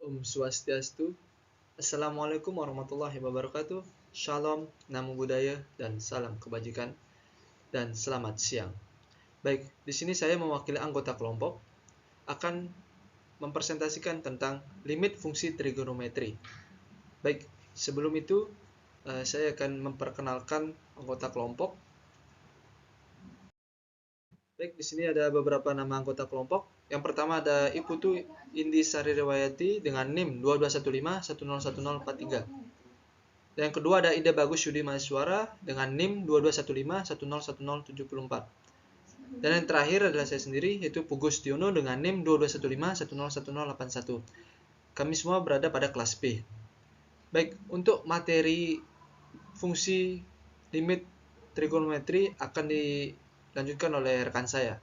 Om Swastiastu. Assalamualaikum warahmatullahi wabarakatuh. Shalom, namo buddhaya, dan salam kebajikan. Dan selamat siang. Baik, di sini saya mewakili anggota kelompok akan mempresentasikan tentang limit fungsi trigonometri. Baik, sebelum itu saya akan memperkenalkan anggota kelompok. Baik, di sini ada beberapa nama anggota kelompok. Yang pertama ada Iputu Indi Sari Riwayati dengan NIM 2215101043. Dan yang kedua ada Ida Bagus Yudi Maheswara dengan NIM 2215101074. Dan yang terakhir adalah saya sendiri, yaitu Pugus Tiono dengan NIM 2215101081. Kami semua berada pada kelas B. Baik, untuk materi fungsi limit trigonometri akan dilanjutkan oleh rekan saya.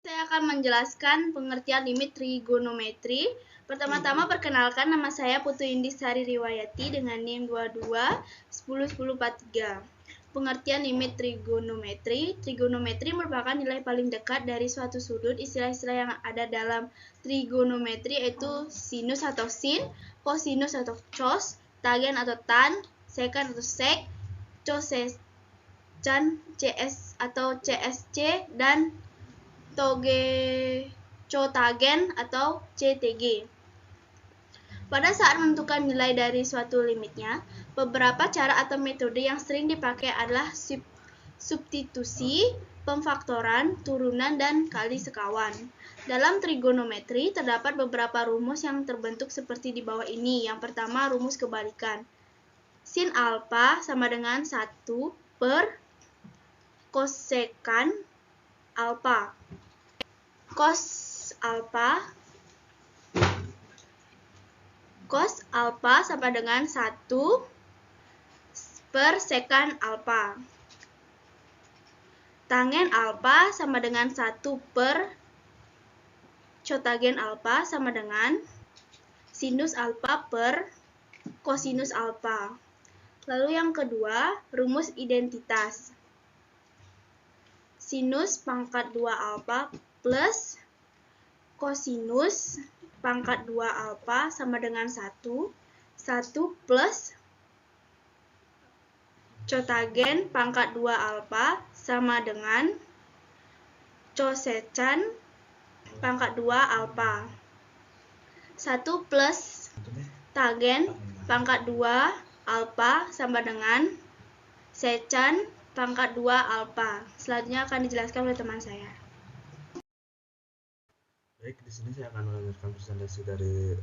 Saya akan menjelaskan pengertian limit trigonometri. Pertama-tama perkenalkan, nama saya Putu Indi Sari Riwayati dengan NIM 22101043. Pengertian limit trigonometri. Trigonometri merupakan nilai paling dekat dari suatu sudut. Istilah-istilah yang ada dalam trigonometri yaitu sinus atau sin, kosinus atau cos, tangen atau tan, sekant atau sek, cosecan, cs atau csc, dan cotagen atau CTG. Pada saat menentukan nilai dari suatu limitnya, beberapa cara atau metode yang sering dipakai adalah substitusi, pemfaktoran, turunan, dan kali sekawan. Dalam trigonometri terdapat beberapa rumus yang terbentuk seperti di bawah ini. Yang pertama, rumus kebalikan. Sin alfa sama dengan 1 per kosekan alfa. Cos alfa sama dengan 1 per sekan alfa. Tangen alfa sama dengan 1 per cotagen alfa sama dengan sinus alfa per kosinus alfa. Lalu yang kedua, rumus identitas. Sinus pangkat 2 alfa plus kosinus pangkat 2 alfa sama dengan 1 plus cotagen pangkat 2 alfa sama dengan cosecan pangkat 2 alfa. 1 plus tagen pangkat 2 alfa sama dengan secan pangkat 2 alfa. Selanjutnya akan dijelaskan oleh teman saya. Baik, di sini saya akan melanjutkan presentasi dari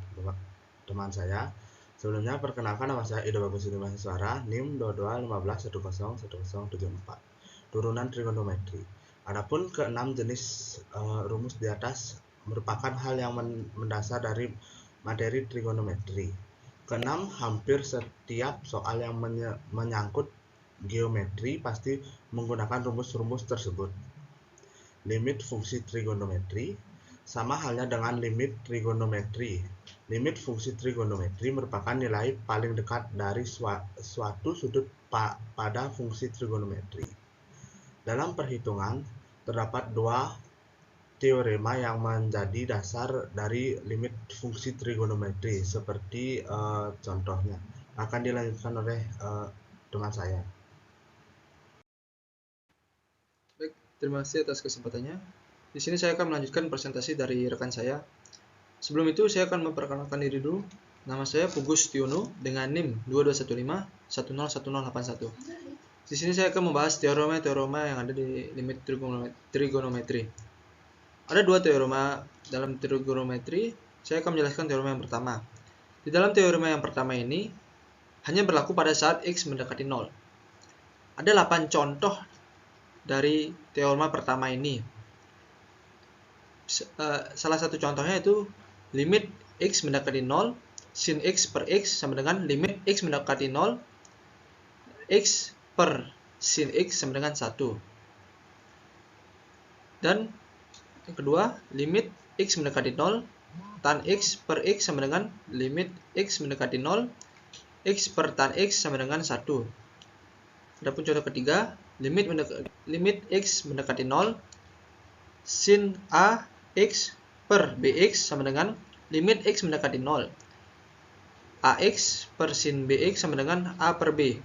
teman saya. Sebelumnya perkenalkan, nama saya Ida Bagus Yudi Maheswara, NIM 2215101074. Turunan trigonometri. Adapun keenam jenis rumus di atas merupakan hal yang mendasar dari materi trigonometri. Keenam, hampir setiap soal yang menyangkut geometri pasti menggunakan rumus-rumus tersebut. Limit fungsi trigonometri. Sama halnya dengan limit trigonometri. Limit fungsi trigonometri merupakan nilai paling dekat dari suatu sudut pada fungsi trigonometri. Dalam perhitungan, terdapat dua teorema yang menjadi dasar dari limit fungsi trigonometri, seperti contohnya. Akan dilanjutkan oleh teman saya. Baik, terima kasih atas kesempatannya. Di sini saya akan melanjutkan presentasi dari rekan saya. Sebelum itu saya akan memperkenalkan diri dulu. Nama saya Pugus Tiono dengan NIM 2215101081. Di sini saya akan membahas teorema-teorema yang ada di limit trigonometri. Ada dua teorema dalam trigonometri. Saya akan menjelaskan teorema yang pertama. Di dalam teorema yang pertama ini hanya berlaku pada saat X mendekati 0. Ada 8 contoh dari teorema pertama ini. Salah satu contohnya itu limit X mendekati 0, sin X per X sama dengan limit X mendekati 0, X per sin X sama dengan 1. Dan yang kedua, limit X mendekati 0, tan X per X sama dengan limit X mendekati 0, X per tan X sama dengan 1. Adapun contoh ketiga, limit X mendekati 0, sin A X per BX sama dengan limit x mendekati 0. AX per sin BX sama dengan A per B.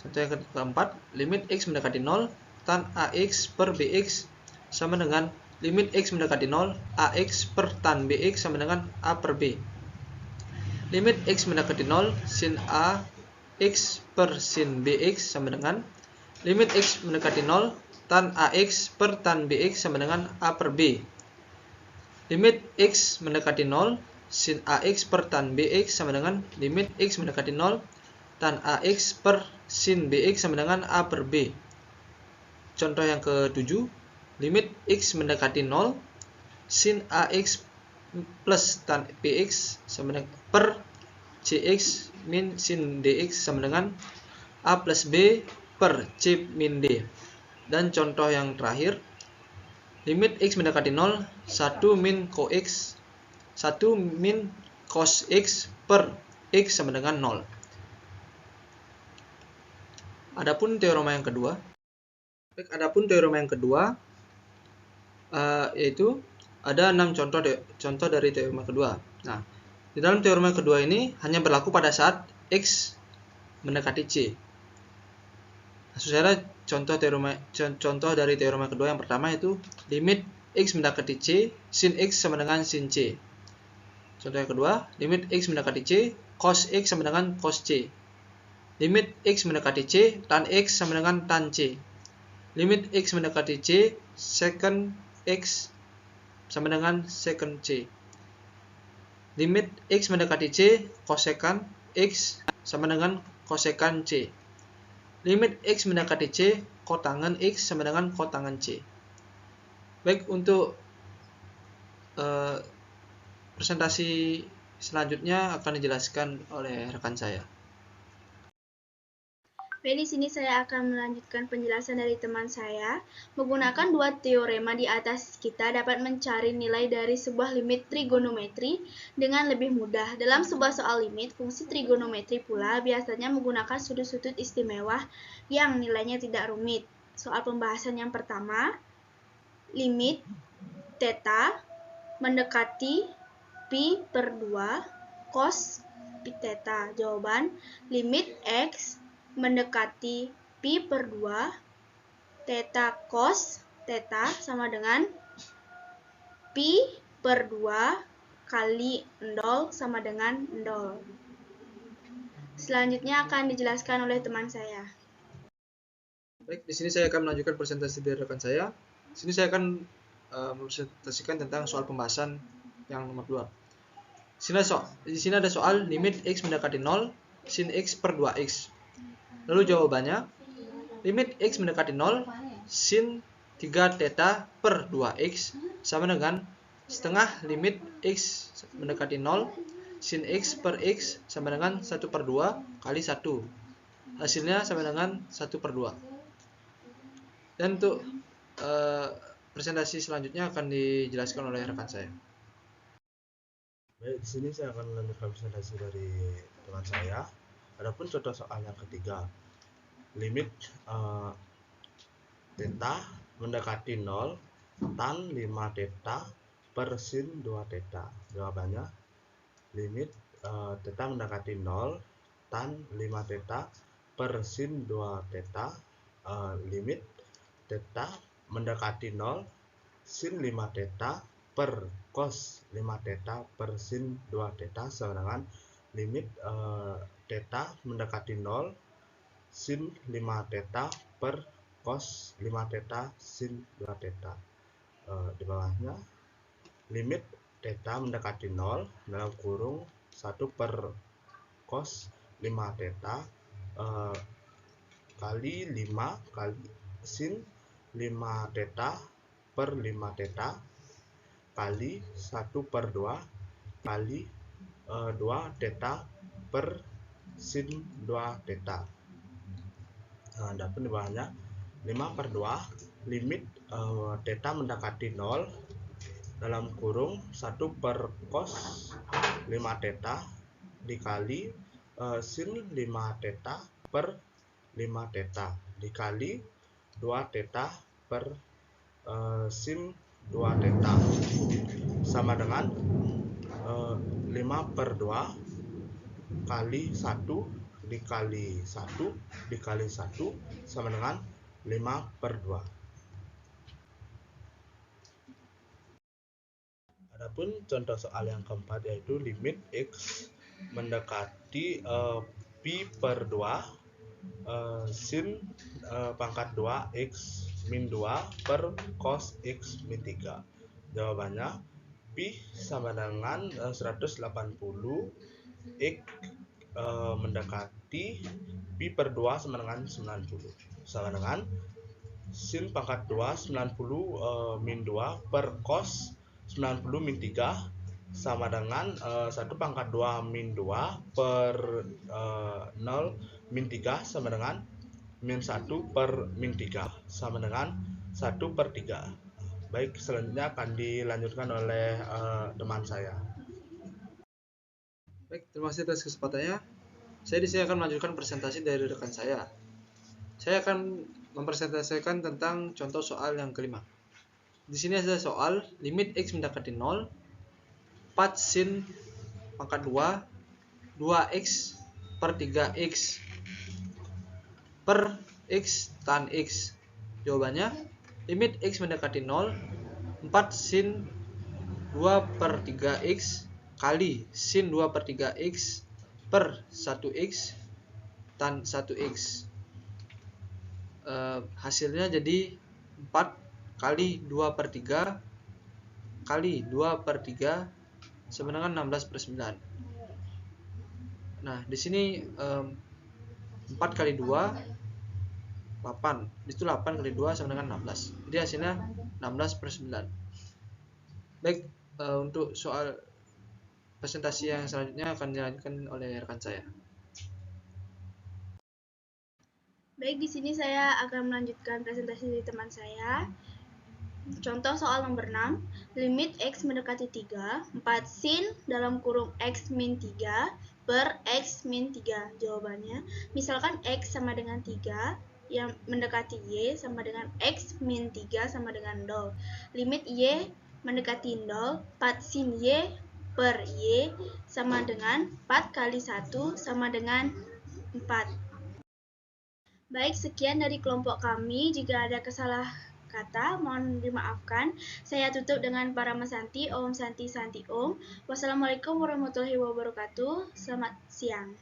Contoh yang keempat, limit x mendekati 0 tan AX per BX sama dengan limit x mendekati 0 AX per tan BX sama dengan A per B. Limit x mendekati 0 sin AX per sin BX sama dengan limit x mendekati 0 tan AX per tan BX sama dengan A per B. Limit x mendekati 0 sin AX per tan BX sama dengan limit x mendekati 0 tan AX per sin BX sama dengan A per B. Contoh yang ke-7, limit x mendekati 0 sin AX plus tan BX sama dengan per CX min sin DX sama dengan A plus B per C min D. Dan contoh yang terakhir, limit x mendekati 0 1 min cos 1 min cos x per x sama dengan 0. Adapun teorema yang kedua, yaitu ada 6 contoh dari teorema kedua. Nah, di dalam teorema kedua ini hanya berlaku pada saat x mendekati c. Nah, saudara, contoh dari teorema kedua yang pertama itu limit x mendekati c sin x sama dengan sin c. Contoh yang kedua, limit x mendekati c cos x sama dengan cos c. Limit x mendekati c tan x sama dengan tan c. Limit x mendekati c secant x sama dengan secant c. Limit x mendekati c cosecant x sama dengan cosecant c. Limit x mendekati c kotangen x sama dengan kotangen c. Baik, untuk presentasi selanjutnya akan dijelaskan oleh rekan saya. Baik, di sini saya akan melanjutkan penjelasan dari teman saya. Menggunakan dua teorema di atas, kita dapat mencari nilai dari sebuah limit trigonometri dengan lebih mudah. Dalam sebuah soal limit, fungsi trigonometri pula biasanya menggunakan sudut-sudut istimewa yang nilainya tidak rumit. Soal pembahasan yang pertama, limit theta mendekati pi per 2 cos pi theta. Jawaban, limit x mendekati pi per 2 theta cos theta sama dengan pi per 2 kali 0 sama dengan 0. Selanjutnya akan dijelaskan oleh teman saya. Baik, di sini saya akan melanjutkan presentasi dari rekan saya. Di sini saya akan mempresentasikan tentang soal pembahasan yang nomor 2. Di sini ada soal limit x mendekati 0 sin x per 2x. Lalu jawabannya, limit x mendekati 0 sin 3 theta per 2x sama dengan setengah limit x mendekati 0 sin x per x sama dengan 1 per 2 kali 1. Hasilnya sama dengan 1 per 2. Dan untuk presentasi selanjutnya akan dijelaskan oleh rekan saya. Baik, di sini saya akan melanjutkan presentasi dari teman saya. Adapun contoh soal yang ketiga, limit theta mendekati 0 tan 5 theta per sin 2 theta. Jawabannya, limit theta mendekati 0 tan 5 theta per sin 2 theta. Limit theta mendekati 0 sin 5 theta per cos 5 theta per sin 2 theta sama dengan limit theta mendekati 0 sin 5 theta per cos 5 theta sin 2 theta. Di bawahnya, limit theta mendekati 0 dalam kurung 1 per cos 5 theta kali 5 kali sin 5 theta per 5 theta kali 1 per 2 kali 2 theta per sin 2 theta. Adapun di bawahnya, 5 per 2 limit theta mendekati 0 dalam kurung 1 per cos 5 theta dikali sin 5 theta per 5 theta dikali 2 theta per sin 2 theta sama dengan 5/2 kali 1 dikali 1 dikali 1 sama dengan 5/2. Adapun contoh soal yang keempat yaitu limit X mendekati pi per 2 sin pangkat 2 X min 2 per cos X min 3. Jawabannya pi sama dengan 180 X mendekati pi per 2 sama dengan 90 sama dengan sin pangkat 2 90 min 2 per cos 90 min 3 sama dengan 1 pangkat 2 min 2 per 0 min 3 sama dengan min 1 per min 3 sama dengan 1/3. Baik, selanjutnya akan dilanjutkan oleh teman saya. Baik, terima kasih atas kesempatannya. Saya di sini akan melanjutkan presentasi dari rekan saya. Saya akan mempresentasikan tentang contoh soal yang kelima. Di sini ada soal limit X mendekati 0, 4 sin pangkat 2, 2X per 3X per X tan X. Jawabannya, limit X mendekati 0, 4 sin 2/3X kali sin 2/3X per 1X tan 1X. Hasilnya jadi 4 kali 2/3 kali 2/3 sama dengan 16/9. Nah, di sini 4 kali 2 8. Itu 8 kali 2 sama dengan 16. Jadi hasilnya 16/9. Baik, untuk soal presentasi yang selanjutnya akan dilanjutkan oleh rekan saya. Baik, di sini saya akan melanjutkan presentasi dari teman saya. Contoh soal nomor 6, limit X mendekati 3, 4 sin dalam kurung X min 3 per X min 3. Jawabannya, misalkan X sama dengan 3, yang mendekati Y sama dengan X min 3 sama dengan 0. Limit Y mendekati 0, 4 sin Y per Y sama dengan 4 kali 1 sama dengan 4. Baik, sekian dari kelompok kami. Jika ada kesalah kata, mohon dimaafkan. Saya tutup dengan Parama Santi, Om Santi Santi Om. Wassalamualaikum warahmatullahi wabarakatuh. Selamat siang.